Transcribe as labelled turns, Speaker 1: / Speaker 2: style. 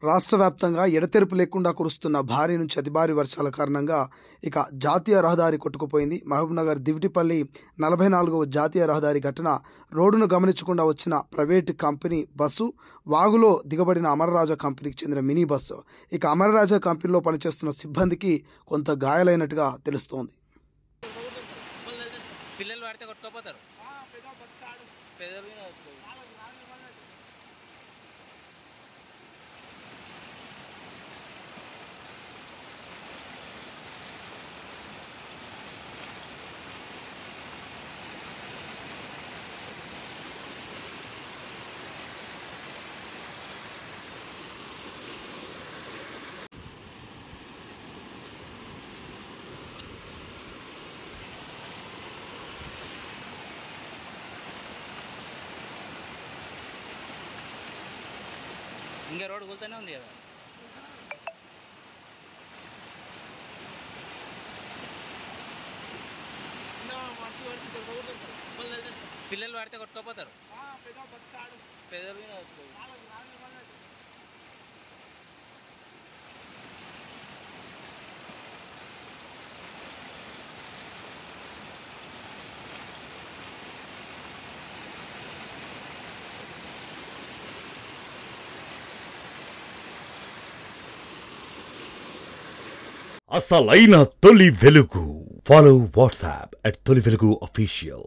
Speaker 1: రాష్ట్ర వ్యాప్తంగా ఎడతెరిపి లేకుండా కురుస్తున్న భారీ నుంచి అతి భారీ వర్షాల కారణంగా ఇక జాతీయ రహదారి కొట్టుకుపోయింది. మహబూబ్నగర్ దివిటిపల్లి 44వ జాతీయ రహదారి ఘటన. రోడ్డును గమనించకుండా వచ్చిన ప్రైవేటు కంపెనీ బస్సు వాగులో దిగబడిన అమరరాజా కంపెనీకి చెందిన మినీ బస్సు. ఇక అమరరాజా కంపెనీలో పనిచేస్తున్న సిబ్బందికి కొంత గాయాలైనట్టుగా తెలుస్తోంది.
Speaker 2: ఇంకా రోడ్డు కూల్తూనే ఉంది కదా. పిల్లలు పడితే కొట్టుకోపోతారు. పెద్దలు
Speaker 3: అసలైన తొలి వెలుగు. ఫాలో వాట్సాప్ @తొలి వెలుగు official.